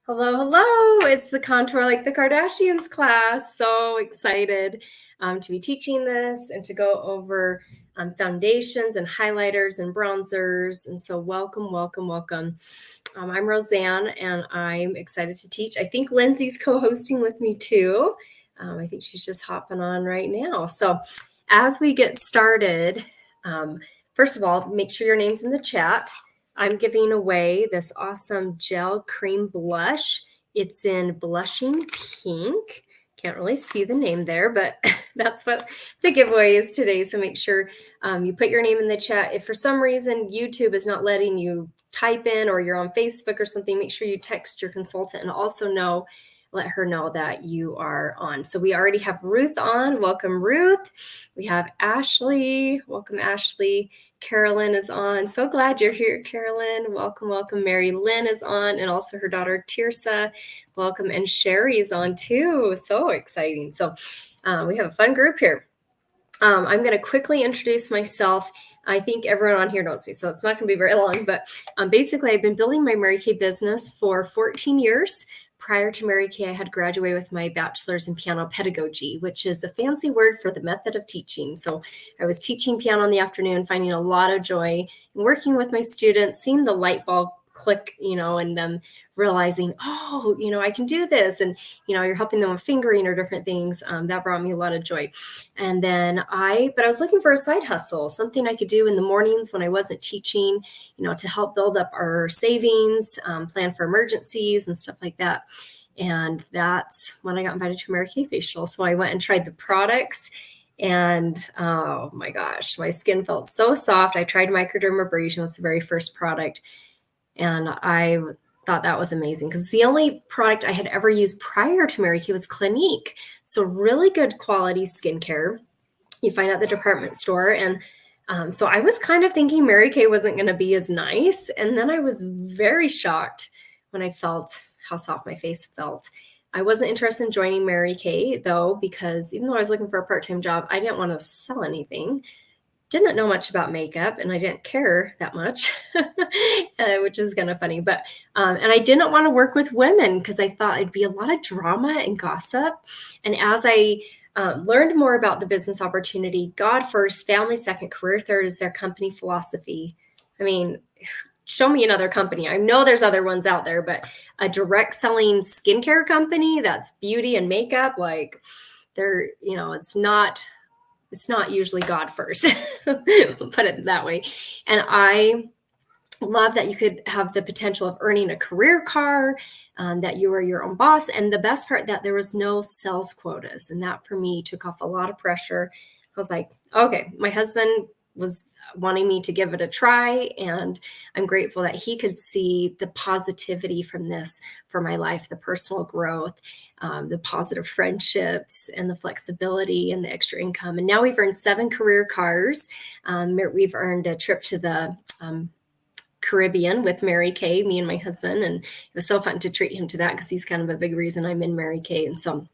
Hello, hello. It's the Contour Like the Kardashians class. So excited to be teaching this and to go over foundations and highlighters and bronzers. And so welcome, welcome, welcome. I'm Roseanne and I'm excited to teach. I think Lindsay's co-hosting with me too. I think she's just hopping on right now. So as we get started, first of all, make sure your name's in the chat. I'm giving away this awesome gel cream blush. It's in blushing pink. Can't really see the name there, but that's what the giveaway is today. So make sure you put your name in the chat. If for some reason YouTube is not letting you type in or you're on Facebook or something, make sure you text your consultant and also let her know that you are on. So we already have Ruth on. Welcome, Ruth. We have Ashley. Welcome, Ashley. Carolyn is on. So glad you're here, Carolyn. Welcome, welcome. Mary Lynn is on, and also her daughter, Tirsa. Welcome. And Sherry is on too. So exciting. So we have a fun group here. I'm going to quickly introduce myself. I think everyone on here knows me, so it's not going to be very long. But basically, I've been building my Mary Kay business for 14 years. Prior to Mary Kay, I had graduated with my bachelor's in piano pedagogy, which is a fancy word for the method of teaching. So I was teaching piano in the afternoon, finding a lot of joy in working with my students, seeing the light bulb click, and them realizing, oh, I can do this. And, you're helping them with fingering or different things. That brought me a lot of joy. And then but I was looking for a side hustle, something I could do in the mornings when I wasn't teaching, to help build up our savings, plan for emergencies and stuff like that. And that's when I got invited to a Mary Kay facial. So I went and tried the products. And oh my gosh, my skin felt so soft. I tried microdermabrasion, was the very first product. And I thought that was amazing because the only product I had ever used prior to Mary Kay was Clinique. So really good quality skincare. You find at the department store. And so I was kind of thinking Mary Kay wasn't going to be as nice. And then I was very shocked when I felt how soft my face felt. I wasn't interested in joining Mary Kay, though, because even though I was looking for a part-time job, I didn't want to sell anything. Didn't know much about makeup and I didn't care that much, which is kind of funny. But and I didn't want to work with women because I thought it'd be a lot of drama and gossip. And as I learned more about the business opportunity, God first, family second, career third is their company philosophy. I mean, show me another company. I know there's other ones out there, but a direct selling skincare company that's beauty and makeup, like they're, it's not usually God first, put it that way. And I love that you could have the potential of earning a career car, that you were your own boss. And the best part, that there was no sales quotas. And that for me took off a lot of pressure. I was like, okay, my husband was wanting me to give it a try. And I'm grateful that he could see the positivity from this for my life, the personal growth, the positive friendships and the flexibility and the extra income. And now we've earned 7 career cars. We've earned a trip to the Caribbean with Mary Kay, me and my husband. And it was so fun to treat him to that because he's kind of a big reason I'm in Mary Kay. And so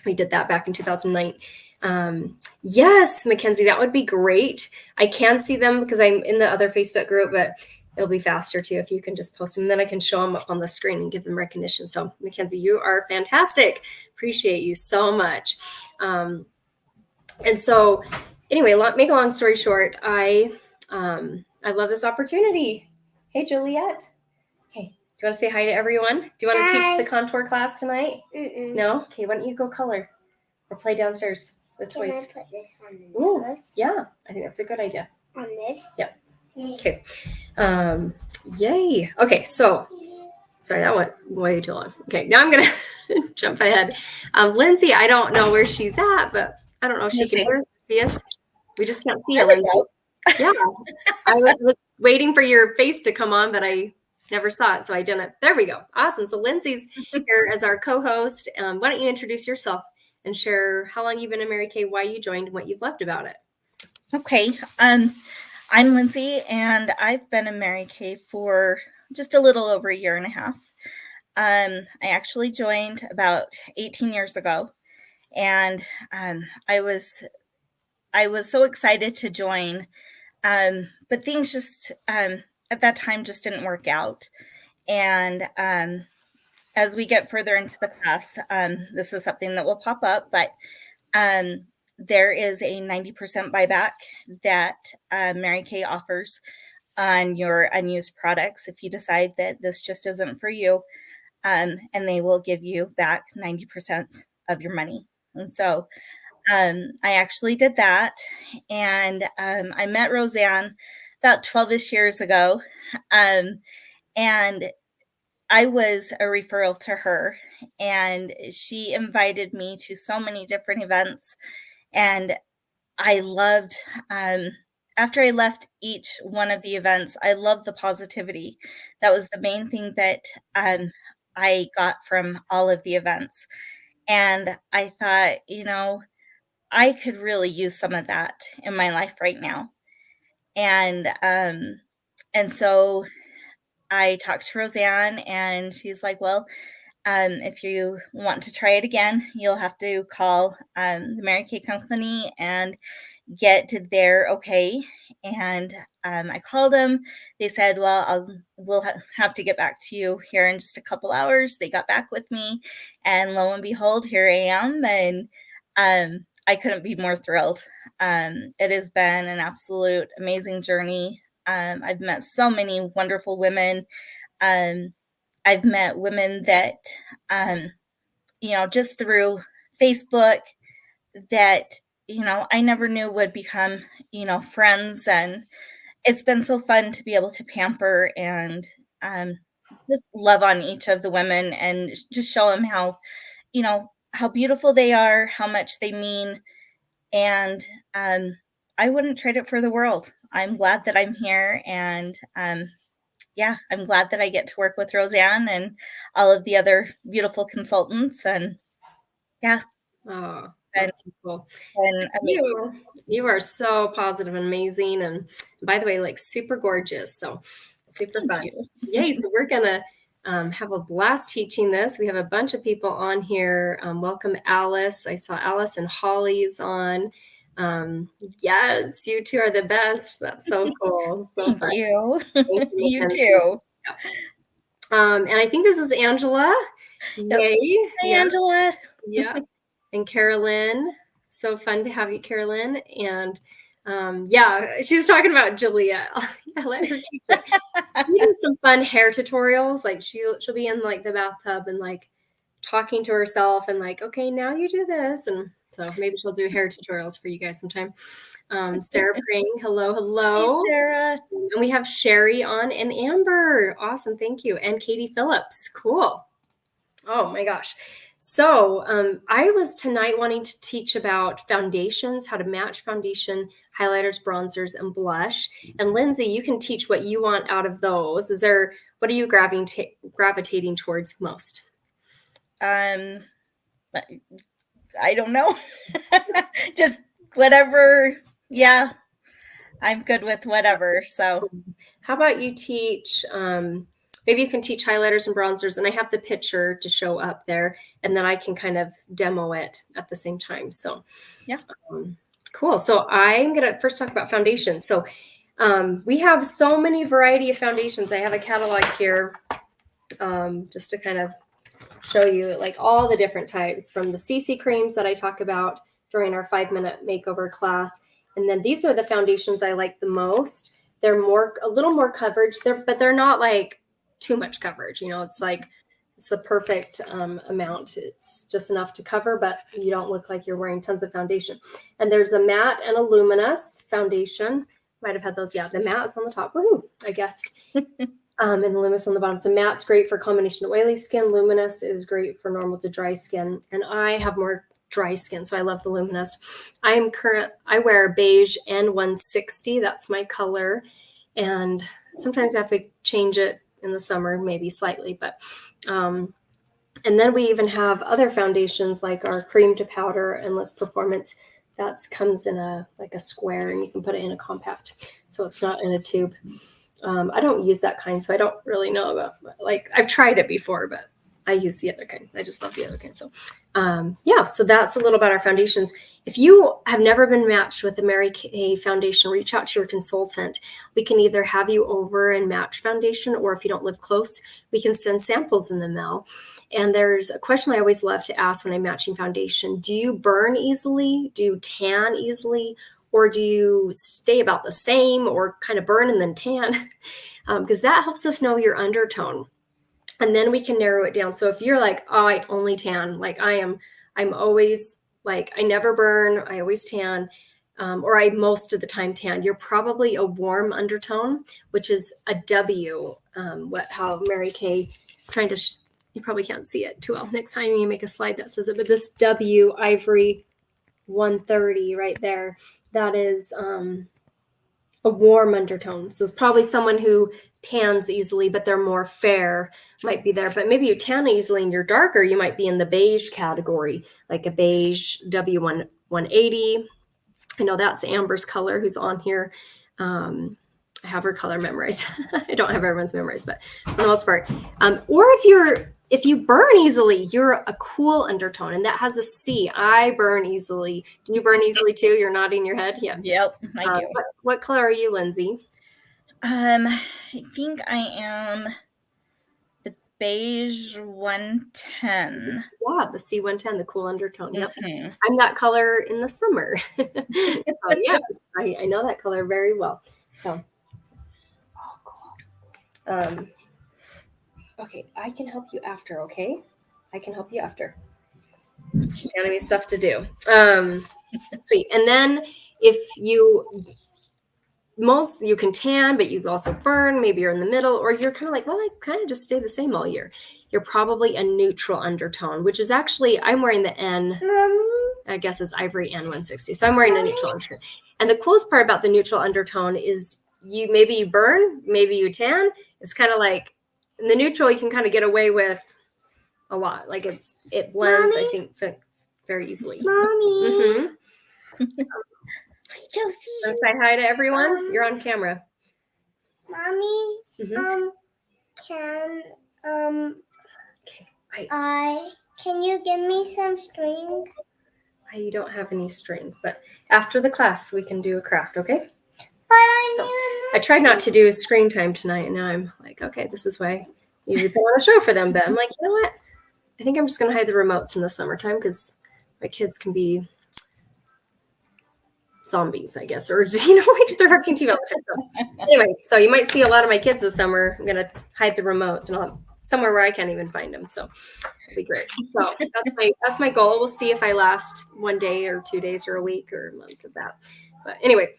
we did that back in 2009. Yes, Mackenzie, that would be great. I can see them because I'm in the other Facebook group, but it'll be faster too if you can just post them. Then I can show them up on the screen and give them recognition. So Mackenzie, you are fantastic. Appreciate you so much. And so anyway, make a long story short, I love this opportunity. Hey, Juliet. Okay, do you want to say hi to everyone? Do you want to teach the contour class tonight? No? Okay, why don't you go color or play downstairs with toys? Can I put this on this? Yeah, I think that's a good idea. On this? Yeah. Okay. Yay. Okay, so sorry, that went way too long. Okay, now I'm gonna jump ahead. Lindsay, I don't know where she's at, but I don't know if she can hear us, see us. We just can't see her, Lindsay. Yeah, I was waiting for your face to come on, but I never saw it, so I didn't. There we go. Awesome. So Lindsay's here as our co-host. Why don't you introduce yourself and share how long you've been in Mary Kay, why you joined, and what you've loved about it? Okay. I'm Lindsay, and I've been in Mary Kay for just a little over a year and a half. I actually joined about 18 years ago, and I was so excited to join, but things just at that time just didn't work out. And as we get further into the class, this is something that will pop up, but there is a 90% buyback that Mary Kay offers on your unused products if you decide that this just isn't for you, and they will give you back 90% of your money. And so I actually did that, and I met Roseanne about 12-ish years ago, and I was a referral to her, and she invited me to so many different events, and I loved, after I left each one of the events, I loved the positivity. That was the main thing that I got from all of the events. And I thought, I could really use some of that in my life right now. And so I talked to Roseanne, and she's like, well, if you want to try it again, you'll have to call the Mary Kay company and get their okay. And I called them. They said, well, we'll have to get back to you here in just a couple hours. They got back with me, and lo and behold, here I am. And I couldn't be more thrilled. It has been an absolute amazing journey. I've met so many wonderful women. I've met women that, just through Facebook that, I never knew would become, friends. And it's been so fun to be able to pamper and just love on each of the women and just show them how beautiful they are, how much they mean. And I wouldn't trade it for the world. I'm glad that I'm here. And I'm glad that I get to work with Roseanne and all of the other beautiful consultants. And Oh, that's so cool. and You are so positive and amazing. And by the way, like super gorgeous. So super fun. Yay. So we're going to have a blast teaching this. We have a bunch of people on here. Welcome, Alice. I saw Alice and Holly's on. Yes, you two are the best. That's so cool. So Thank you. You too. too. Yeah. And I think this is Angela. Yay. Hi, Angela. Yeah. And Carolyn. So fun to have you, Carolyn. And she's talking about Julia. I let her teach it. We do some fun hair tutorials. Like she'll be in like the bathtub and like talking to herself and like, okay, now you do this. And so maybe she'll do hair tutorials for you guys sometime. Sarah praying. Hello. Hey, Sarah. And we have Sherry on and Amber. Awesome. Thank you. And Katie Phillips. Cool. Oh my gosh. So I was tonight wanting to teach about foundations, how to match foundation, highlighters, bronzers, and blush. And Lindsay, you can teach what you want out of those. What are you gravitating towards most? I don't know. Just whatever. Yeah, I'm good with whatever. So how about you teach, maybe you can teach highlighters and bronzers, and I have the picture to show up there, and then I can kind of demo it at the same time. So yeah, cool. So I'm going to first talk about foundations. So we have so many variety of foundations. I have a catalog here just to kind of show you like all the different types, from the CC creams that I talk about during our 5-minute makeover class. And then these are the foundations I like the most. They're a little more coverage, but they're not like too much coverage. It's like, it's the perfect amount. It's just enough to cover, but you don't look like you're wearing tons of foundation. And there's a matte and a luminous foundation. Might have had those. Yeah, the matte is on the top. Woohoo, I guessed. And the luminous on the bottom. So matte's great for combination of oily skin. Luminous is great for normal to dry skin. And I have more dry skin, so I love the luminous. I wear beige N160. That's my color. And sometimes I have to change it in the summer, maybe slightly. But and then we even have other foundations like our cream to powder Endless Performance. That comes in a square, and you can put it in a compact, so it's not in a tube. I don't use that kind, so I don't really know about, like, I've tried it before, but I use the other kind. I just love the other kind. So yeah, so that's a little about our foundations. If you have never been matched with the Mary Kay Foundation, reach out to your consultant. We can either have you over and match foundation, or if you don't live close, we can send samples in the mail. And there's a question I always love to ask when I'm matching foundation. Do you burn easily? Do you tan easily? Or do you stay about the same, or kind of burn and then tan? Because that helps us know your undertone. And then we can narrow it down. So if you're like, oh, I only tan, like I'm always like, I never burn, I always tan, or I most of the time tan, you're probably a warm undertone, which is a W. How Mary Kay trying to, you probably can't see it too well. Next time you make a slide that says it, but this W Ivory 130 right there, that is a warm undertone. So it's probably someone who tans easily, but they're more fair, might be there. But maybe you tan easily and you're darker, you might be in the beige category, like a beige W180. I know that's Amber's color who's on here. I have her color memorized. I don't have everyone's memorized, but for the most part. Or if you burn easily, you're a cool undertone, and that has a C. I burn easily. Do you burn easily too? You're nodding your head. Yeah. Yep, I do. What color are you, Lindsay? I think I am the beige 110. Yeah, the C110, the cool undertone. Yep. Mm-hmm. I'm that color in the summer. So yes, I know that color very well. So, cool. Okay, I can help you after, okay? I can help you after. She's handing me stuff to do. Sweet. And then if you can tan, but you also burn, maybe you're in the middle, or you're kind of like, well, I kind of just stay the same all year. You're probably a neutral undertone, which is actually, I'm wearing the N, I guess it's Ivory N160. So I'm wearing a neutral undertone. And the coolest part about the neutral undertone is maybe you burn, maybe you tan. It's kind of like, in the neutral, you can kind of get away with a lot. Like it blends, Mommy? I think, very easily. Mommy. Mm-hmm. Josie. Say hi to everyone. You're on camera. Mommy. Mm-hmm. Can you give me some string? You don't have any string, but after the class, we can do a craft, okay? But I So, need I tried not to do screen time tonight, and now I'm like, okay, this is why I usually put on a show for them. But I'm like, you know what? I think I'm just going to hide the remotes in the summertime because my kids can be zombies, I guess, or like they're watching TV all the time. So, anyway, so you might see a lot of my kids this summer. I'm going to hide the remotes, and I'll have somewhere where I can't even find them. So it'll be great. So that's my goal. We'll see if I last 1 day or 2 days or a week or a month of that. But anyway.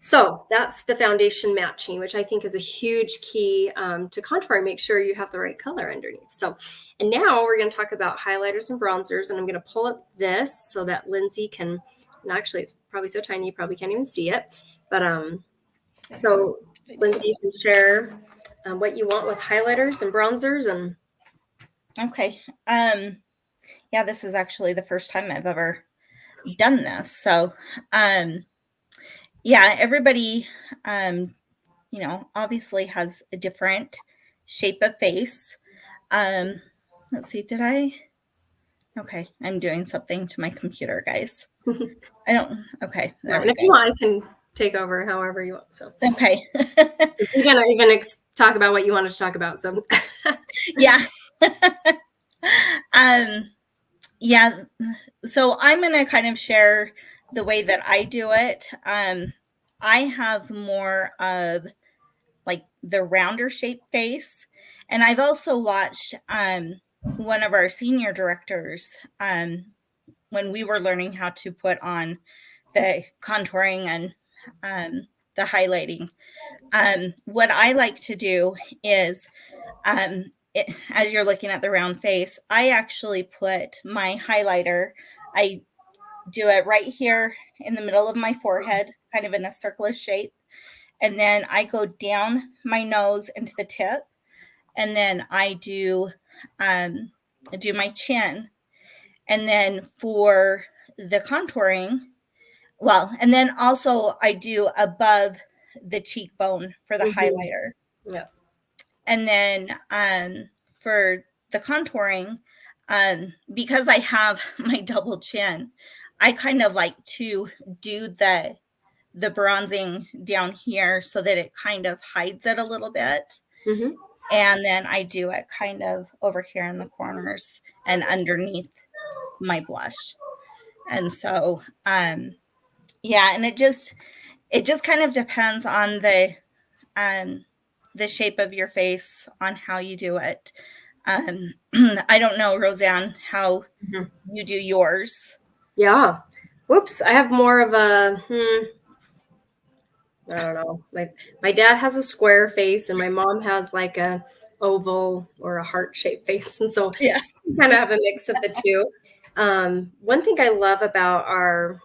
So that's the foundation matching, which I think is a huge key to contouring. Make sure you have the right color underneath. So, and now we're going to talk about highlighters and bronzers, and I'm going to pull up this so that Lindsay can, and actually it's probably so tiny you probably can't even see it. But so Lindsay, you can share what you want with highlighters and bronzers. And okay. Yeah, this is actually the first time I've ever done this. So, yeah, everybody, obviously has a different shape of face. Let's see, okay, I'm doing something to my computer, guys. Okay, there we go. If you want, I can take over however you want. So, okay. You're going to even talk about what you wanted to talk about. So, yeah. Yeah, so I'm going to kind of share the way that I do it. I have more of like the rounder shaped face. And I've also watched one of our senior directors when we were learning how to put on the contouring and the highlighting. What I like to do is as you're looking at the round face, I actually put my highlighter, I do it right here in the middle of my forehead, kind of in a circular shape. And then I go down my nose into the tip. And then I do my chin. And then for the contouring, and then also I do above the cheekbone for the highlighter. Yeah. And then for the contouring, because I have my double chin, I kind of like to do the bronzing down here so that it kind of hides it a little bit. Mm-hmm. And then I do it kind of over here in the corners and underneath my blush. And so, yeah, and it just kind of depends on the shape of your face, on how you do it. I don't know, Roseanne, how Mhm. you do yours. Yeah. Whoops. I have more of a, I don't know. My dad has a square face and my mom has like a oval or a heart-shaped face. And so Yeah. we kind of have a mix of the two. One thing I love about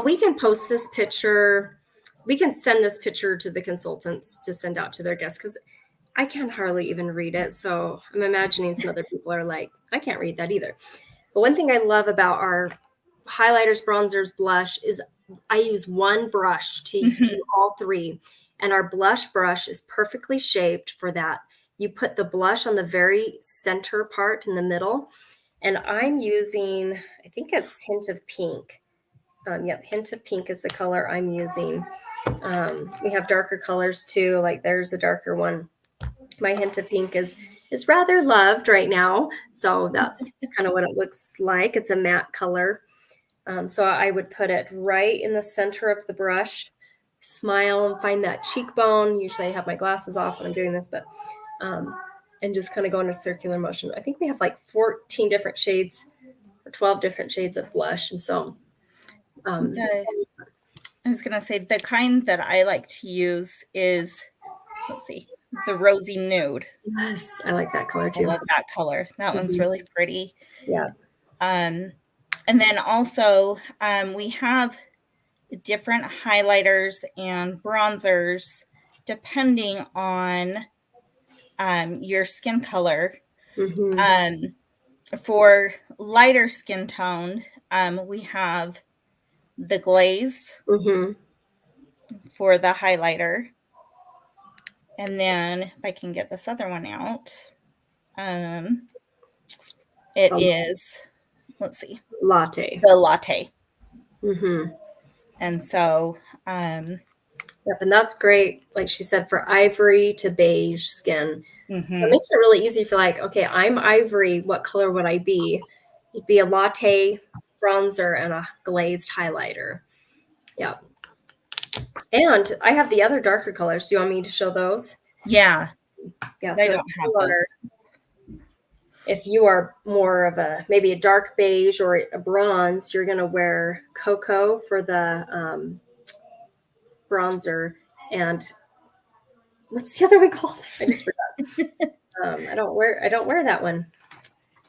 we can post this picture. We can send this picture to the consultants to send out to their guests because I can hardly even read it. So I'm imagining some other people are like, I can't read that either. But one thing I love about our highlighters, bronzers, blush is I use one brush to do all three. And our blush brush is perfectly shaped for that. You put the blush on the very center part in the middle. And I'm using, I think it's Hint of Pink. Yep, Hint of Pink is the color I'm using. We have darker colors too. Like there's a darker one. My Hint of Pink is rather loved right now. So that's kind of what it looks like. It's a matte color. So I would put it right in the center of the brush, smile and find that cheekbone. Usually I have my glasses off when I'm doing this, but and just kind of go in a circular motion. I think we have like 14 different shades or 12 different shades of blush. And so I was going to say the kind that I like to use is, let's see, the rosy nude. yes, I like that color too. I love that color. That one's really pretty. Yeah. And then also we have different highlighters and bronzers depending on your skin color. For lighter skin tone, we have the glaze for the highlighter. And then if I can get this other one out, it is, let's see, Latte. the latte. Mm-hmm. And so, yep, and that's great. Like she said, for ivory to beige skin. So it makes it really easy for like, okay, I'm ivory. What color would I be? It'd be a latte bronzer and a glazed highlighter. Yeah. And I have the other darker colors. Do you want me to show those? Yeah. Yeah. I So don't have those. if you are more of a maybe a dark beige or a bronze, you're going to wear cocoa for the bronzer. And what's the other one called? I just forgot. I don't wear that one,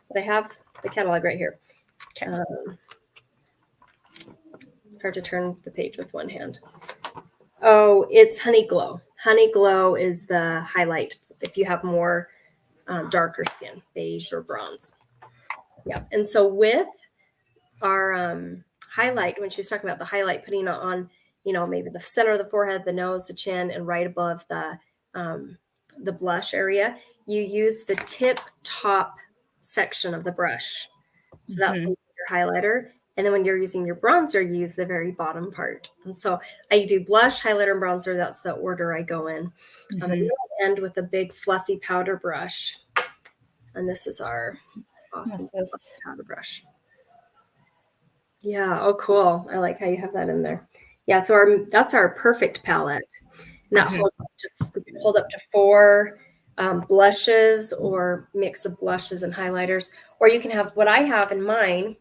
but I have the catalog right here. Okay. It's hard to turn the page with one hand. Oh, it's Honey Glow. Honey Glow is the highlight if you have more darker skin, beige or bronze. Yeah. And so with our highlight, when she's talking about the highlight, putting it on, maybe the center of the forehead, the nose, the chin, and right above the blush area, you use the tip top section of the brush. So that's your highlighter. And then when you're using your bronzer, you use the very bottom part. And so I do blush, highlighter, and bronzer. That's the order I go in. And then I end with a big fluffy powder brush. And this is our awesome powder brush. Yeah. Oh, cool. I like how you have that in there. Yeah. So that's our perfect palette. And that hold up to 4 blushes or mix of blushes and highlighters. Or you can have what I have in mine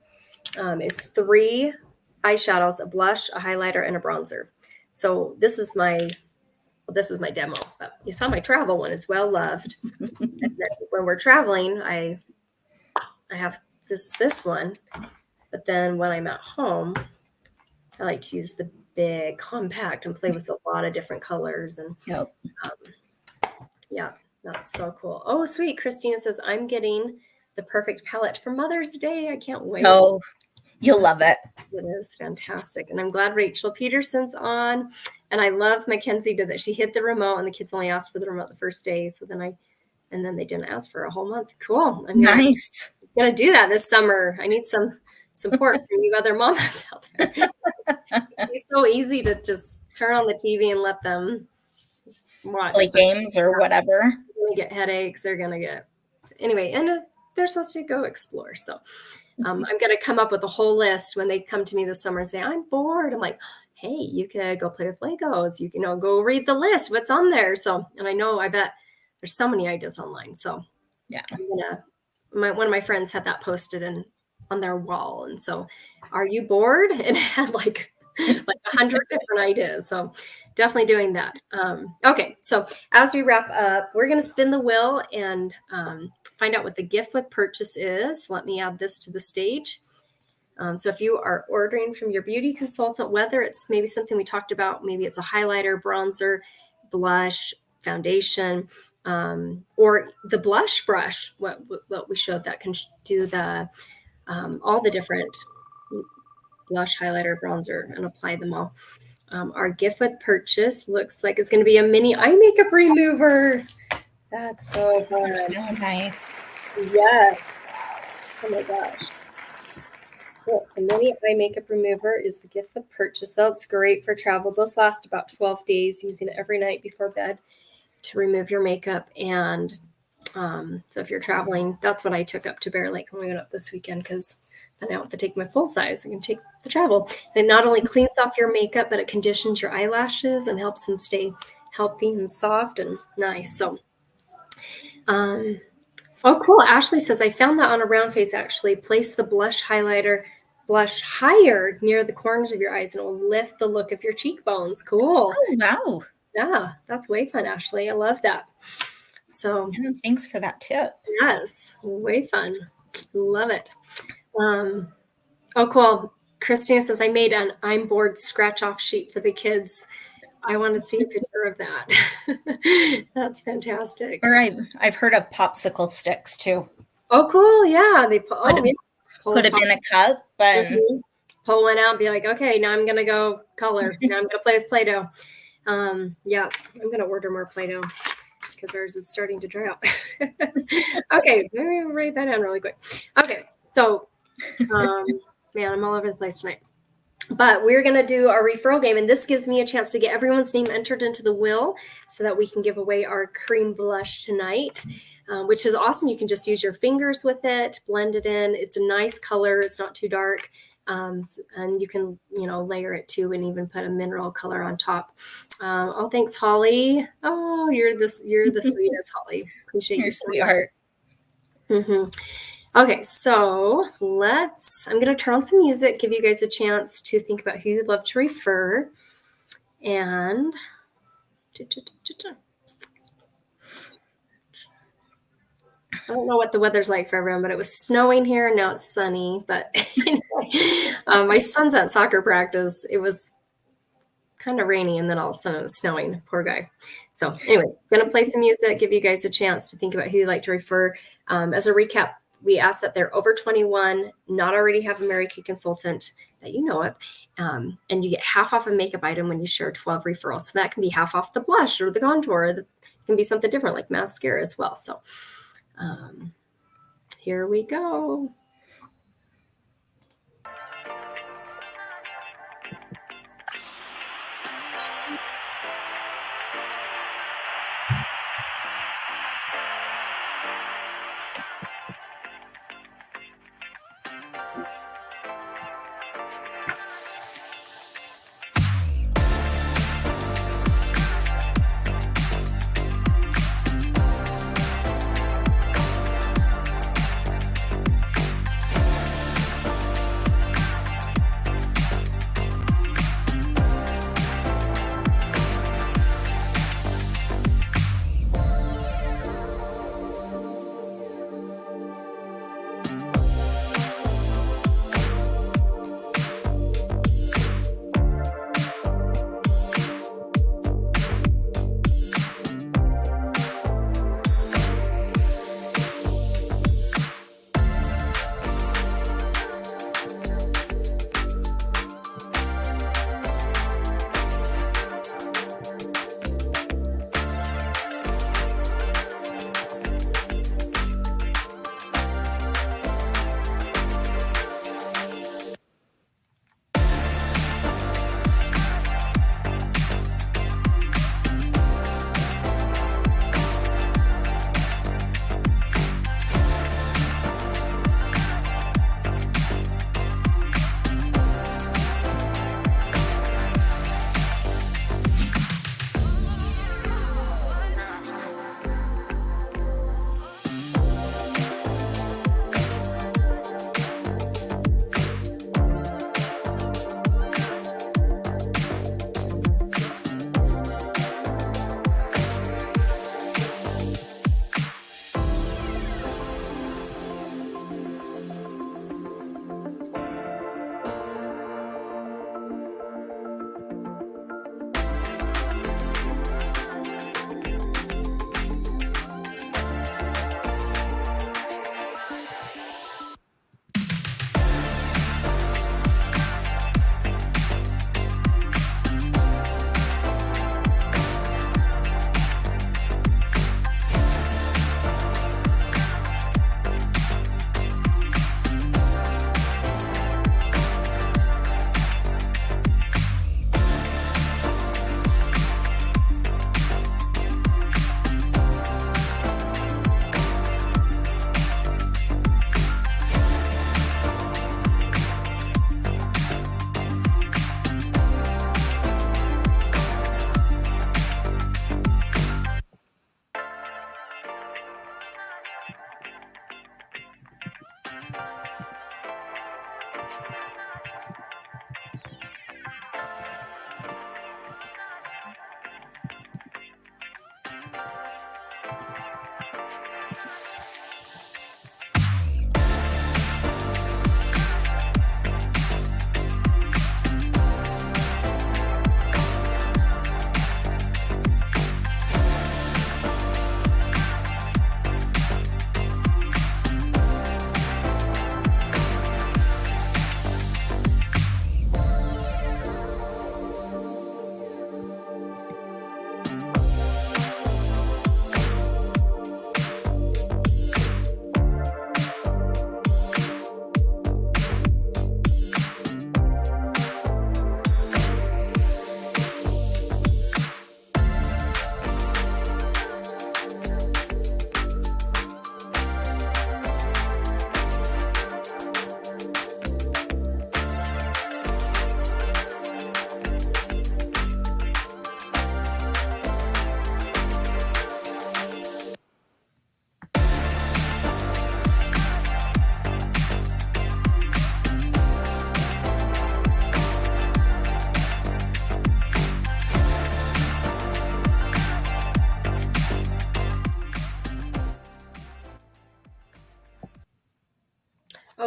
is 3 eyeshadows, a blush, a highlighter, and a bronzer. So this is my demo. But you saw my travel one is well loved. And then when we're traveling, I have this one. But then when I'm at home, I like to use the big compact and play with a lot of different colors. And yeah, that's so cool. Oh, sweet. Christina says, I'm getting the perfect palette for Mother's Day. I can't wait. Oh, you'll love it. It is fantastic. And I'm glad Rachel Peterson's on. And I love Mackenzie did that. She hit the remote and the kids only asked for the remote the first day. So then I And then they didn't ask for a whole month. Cool. I'm Nice. gonna do that this summer. I need some support from you other mamas out there. It's so easy to just turn on the TV and let them watch. Play games or whatever. They're gonna get headaches. They're gonna get anyway, and they're supposed to go explore. So I'm gonna come up with a whole list when they come to me this summer and say, I'm bored. I'm like, hey, you could go play with Legos. You can go read the list. What's on there? So, and I bet there's so many ideas online. So yeah, one of my friends had that posted on their wall. And so, are you bored? And it had like 100 different ideas. So definitely doing that. Okay. So as we wrap up, we're going to spin the wheel and find out what the gift with purchase is. Let me add this to the stage. So if you are ordering from your beauty consultant, whether it's maybe something we talked about, maybe it's a highlighter, bronzer, blush, foundation, or the blush brush, what we showed that can do the all the different blush, highlighter, bronzer, and apply them all. Our gift with purchase looks like it's going to be a mini eye makeup remover. That's so fun. Those are so nice. Yes. Oh my gosh. Cool. So mini eye makeup remover is the gift with purchase. That's great for travel. Those last about 12 days, using it every night before bed to remove your makeup. And so if you're traveling, that's what I took up to Bear Lake when we went up this weekend, because then I don't have to take my full size. I can take the travel. And it not only cleans off your makeup, but it conditions your eyelashes and helps them stay healthy and soft and nice. So, oh, cool. Ashley says, I found that on a round face, actually. Place the blush higher near the corners of your eyes, and it will lift the look of your cheekbones. Cool. Oh, wow. Yeah, that's way fun, Ashley. I love that. So thanks for that tip. Yes, way fun. Love it. Oh, cool. Christina says, I made an I'm bored scratch off sheet for the kids. I want to see a picture of that. That's fantastic. Or I've heard of popsicle sticks too. Oh, cool. Yeah. They put it in a cup and pull one out and be like, okay, now I'm going to go color. Now I'm going to play with Play-Doh. Yeah, I'm going to order more Play-Doh because ours is starting to dry out. Okay. Let me write that down really quick. Okay. So, man, I'm all over the place tonight. But we're going to do our referral game, and this gives me a chance to get everyone's name entered into the wheel so that we can give away our cream blush tonight, which is awesome. You can just use your fingers with it, blend it in. It's a nice color. It's not too dark. And you can, layer it too, and even put a mineral color on top. Oh, thanks, Holly. Oh, you're the sweetest, Holly. Appreciate you, sweetheart. Mm-hmm. Okay, so I'm going to turn on some music, give you guys a chance to think about who you'd love to refer. And I don't know what the weather's like for everyone, but it was snowing here and now it's sunny. But anyway, my son's at soccer practice. It was kind of rainy, and then all of a sudden it was snowing. Poor guy. So anyway, going to play some music, give you guys a chance to think about who you'd like to refer. As a recap, we ask that they're over 21, not already have a Mary Kay consultant that you know of, and you get half off a makeup item when you share 12 referrals. So that can be half off the blush or the contour. It can be something different like mascara as well. So here we go.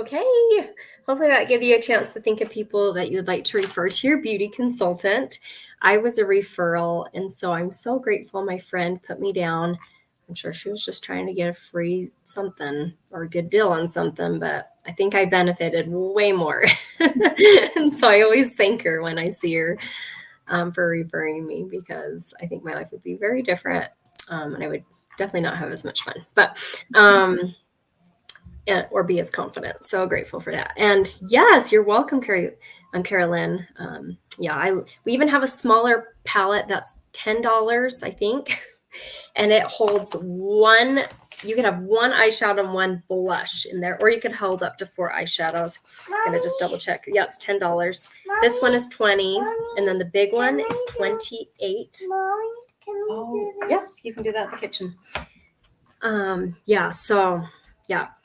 Okay. Hopefully that gave you a chance to think of people that you'd like to refer to your beauty consultant. I was a referral, and so I'm so grateful my friend put me down. I'm sure she was just trying to get a free something or a good deal on something, but I think I benefited way more. And so I always thank her when I see her for referring me, because I think my life would be very different, and I would definitely not have as much fun. But or be as confident. So grateful for that. And yes, you're welcome, Carolyn. We even have a smaller palette that's $10, I think, and it holds one. You could have one eyeshadow and one blush in there, or you could hold up to 4 eyeshadows. I'm gonna just double check. Yeah, it's $10. This one is 20, and then the big one is 28. Mommy, can we do this? Yeah, you can do that in the kitchen.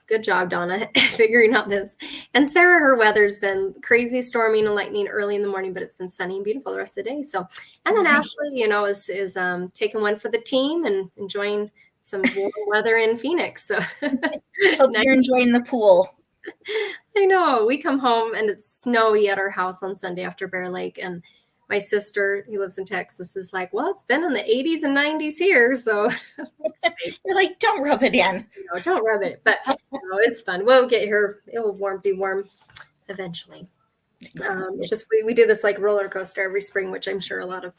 Good job, Donna, figuring out this. And Sarah, her weather's been crazy, storming and lightning early in the morning, but it's been sunny and beautiful the rest of the day. So, and then Ashley, is taking one for the team and enjoying some warm weather in Phoenix. So Hope you're enjoying the pool. I know. We come home and it's snowy at our house on Sunday after Bear Lake, and my sister, who lives in Texas, is like, well, it's been in the 80s and 90s here. So you're like, don't rub it in. No, don't rub it. But it's fun. We'll get here. It will be warm eventually. It's just we do this like roller coaster every spring, which I'm sure a lot of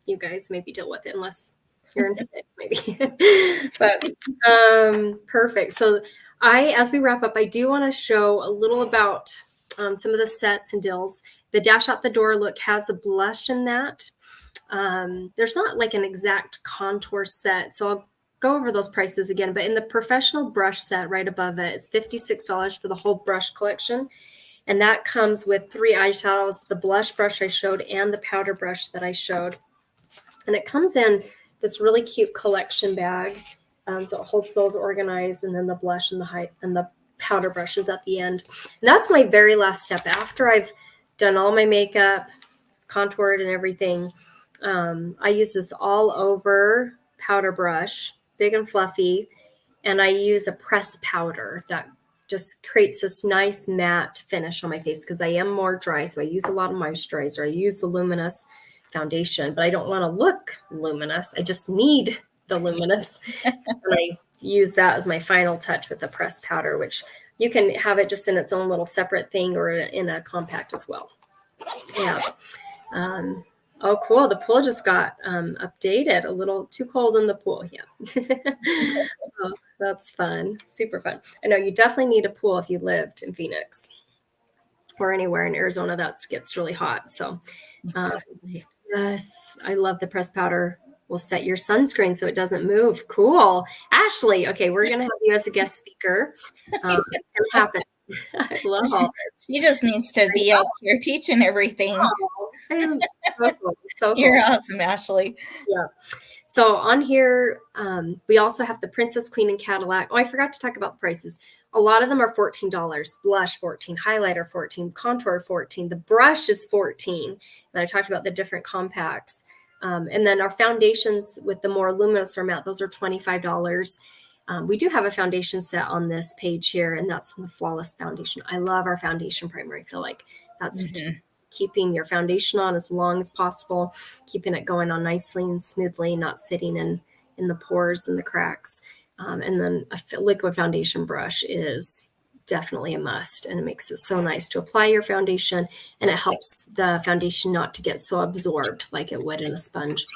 you guys maybe deal with it, unless you're in Phoenix, maybe. But perfect. So as we wrap up, I do want to show a little about some of the sets and deals. The Dash Out the Door look has a blush in that. There's not like an exact contour set, so I'll go over those prices again. But in the professional brush set right above it, it's $56 for the whole brush collection. And that comes with 3 eyeshadows, the blush brush I showed, and the powder brush that I showed. And it comes in this really cute collection bag. So it holds those organized, and then the blush and the powder brushes at the end. And that's my very last step. After I've done all my makeup, contoured and everything, I use this all over powder brush, big and fluffy, and I use a pressed powder that just creates this nice matte finish on my face, because I am more dry, so I use a lot of moisturizer. I use the Luminous foundation, but I don't want to look luminous. I just need the luminous. And I use that as my final touch with the pressed powder, which you can have it just in its own little separate thing or in a compact as well. Yeah. Oh, cool. The pool just got updated. A little too cold in the pool. Yeah. Oh, that's fun. Super fun. I know you definitely need a pool if you lived in Phoenix or anywhere in Arizona that gets really hot. So yes, I love the pressed powder. We'll set your sunscreen so it doesn't move. Cool. Ashley, okay, we're going to have you as a guest speaker. It's going to happen. I love all this. She just needs to be up here teaching everything. Oh, so cool. You're awesome, Ashley. Yeah. So on here, we also have the Princess, Queen, and Cadillac. Oh, I forgot to talk about the prices. A lot of them are $14. Blush, $14. Highlighter, $14. Contour, $14. The brush is $14. And I talked about the different compacts. And then our foundations with the more luminous or matte, those are $25. We do have a foundation set on this page here, and that's the Flawless Foundation. I love our foundation primer. I feel like that's keeping your foundation on as long as possible, keeping it going on nicely and smoothly, not sitting in the pores and the cracks. And then a liquid foundation brush is definitely a must, and it makes it so nice to apply your foundation, and it helps the foundation not to get so absorbed like it would in a sponge.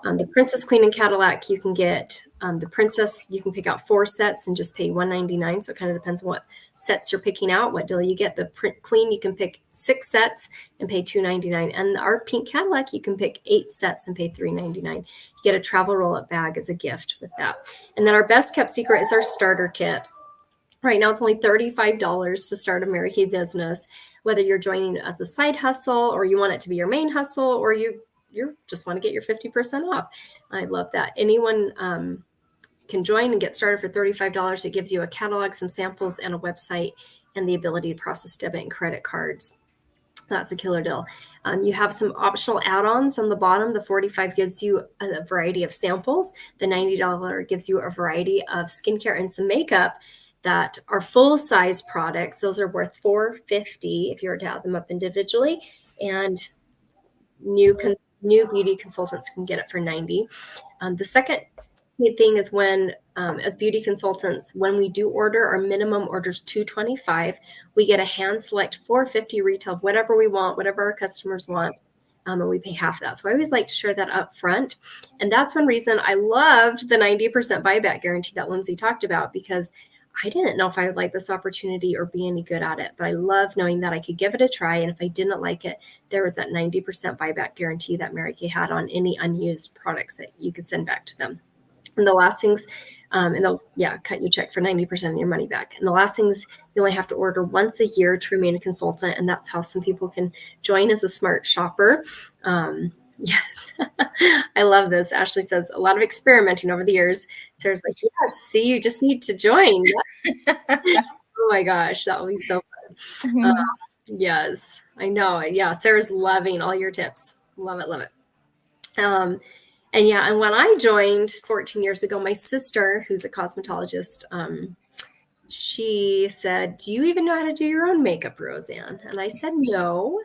The Princess, Queen, and Cadillac, you can get the Princess, you can pick out 4 sets and just pay $1.99. So it kind of depends on what sets you're picking out, what deal you get. The Queen, you can pick 6 sets and pay $2.99. And our Pink Cadillac, you can pick 8 sets and pay $3.99. You get a travel roll-up bag as a gift with that. And then our best kept secret is our starter kit. Right now, it's only $35 to start a Mary Kay business, whether you're joining as a side hustle or you want it to be your main hustle, or you just want to get your 50% off. I love that. Anyone can join and get started for $35. It gives you a catalog, some samples, and a website, and the ability to process debit and credit cards. That's a killer deal. You have some optional add-ons on the bottom. The $45 gives you a variety of samples. The $90 gives you a variety of skincare and some makeup. that are full-size products. Those are worth $450 if you were to add them up individually, and new beauty consultants can get it for $90. The second thing is when, as beauty consultants, when we do order, our minimum order is $225. We get a hand select $450 retail, whatever we want, whatever our customers want, and we pay half of that. So I always like to share that up front. And that's one reason I loved the 90% buyback guarantee that Lindsay talked about, because I didn't know if I would like this opportunity or be any good at it, but I love knowing that I could give it a try. And if I didn't like it, there was that 90% buyback guarantee that Mary Kay had on any unused products that you could send back to them. And the last things, and they'll cut you check for 90% of your money back. And the last things, you only have to order once a year to remain a consultant, and that's how some people can join as a smart shopper. Yes, I love this. Ashley says a lot of experimenting over the years. Sarah's like, yes, see, you just need to join. Oh my gosh, that will be so fun. Mhm. Yes, I know. Yeah, Sarah's loving all your tips. Love it, love it. And when I joined 14 years ago, my sister, who's a cosmetologist, she said, do you even know how to do your own makeup, Roseanne? And I said, no,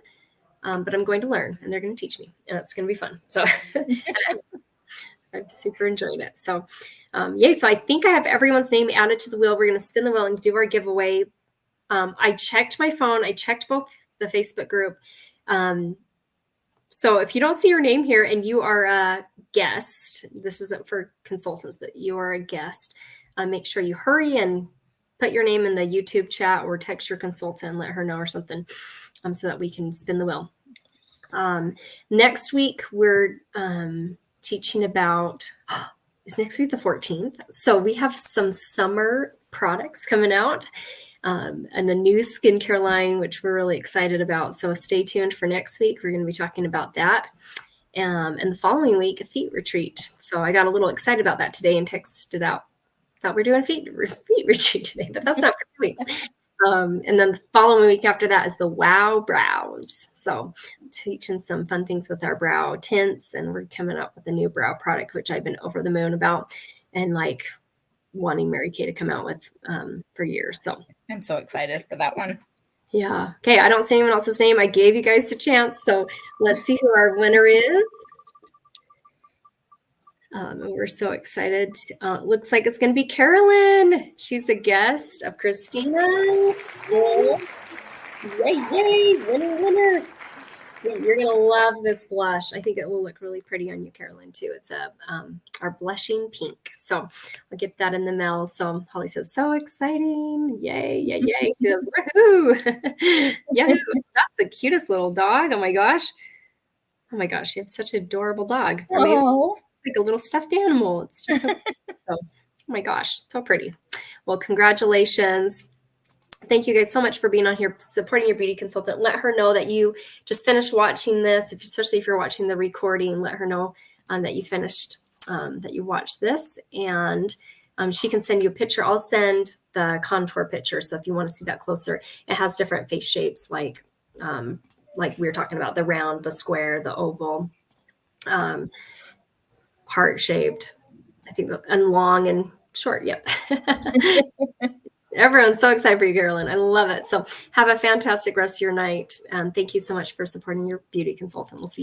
but I'm going to learn, and they're going to teach me, and it's going to be fun. So I've super enjoyed it. So yay. So I think I have everyone's name added to the wheel. We're going to spin the wheel and do our giveaway. I checked my phone. I checked both the Facebook group. So if you don't see your name here and you are a guest, this isn't for consultants, but you are a guest, make sure you hurry and put your name in the YouTube chat or text your consultant and let her know or something, so that we can spin the wheel. Next week, we're teaching about, is next week the 14th? So we have some summer products coming out. And the new skincare line, which we're really excited about. So stay tuned for next week. We're going to be talking about that. And the following week, a feet retreat. So I got a little excited about that today and texted out, thought we're doing a feet retreat today, but that's not for 2 weeks. And then the following week after that is the Wow Brows. So teaching some fun things with our brow tints, and we're coming up with a new brow product, which I've been over the moon about and like wanting Mary Kay to come out with for years. So I'm so excited for that one. Yeah. Okay. I don't see anyone else's name. I gave you guys a chance. So let's see who our winner is. We're so excited. Looks like it's going to be Carolyn. She's a guest of Christina. Yay, yay. Winner, winner. Yeah, you're going to love this blush. I think it will look really pretty on you, Carolyn, too. It's our blushing pink. So I'll get that in the mail. So Holly says, so exciting. Yay, yay, yay. She goes, woohoo. Yeah, that's the cutest little dog. Oh my gosh. Oh my gosh, you have such an adorable dog. I mean, Oh, like a little stuffed animal. It's just so, oh my gosh, so pretty. Well, congratulations. Thank you guys so much for being on here, supporting your beauty consultant. Let her know that you just finished watching this, especially if you're watching the recording. Let her know that you finished, that you watched this, and she can send you a picture. I'll send the contour picture, so if you want to see that closer, it has different face shapes, like we were talking about, the round, the square, the oval, heart-shaped, I think, and long and short. Yep. Everyone's so excited for you, Carolyn. I love it. So have a fantastic rest of your night. Thank you so much for supporting your beauty consultant. We'll see you.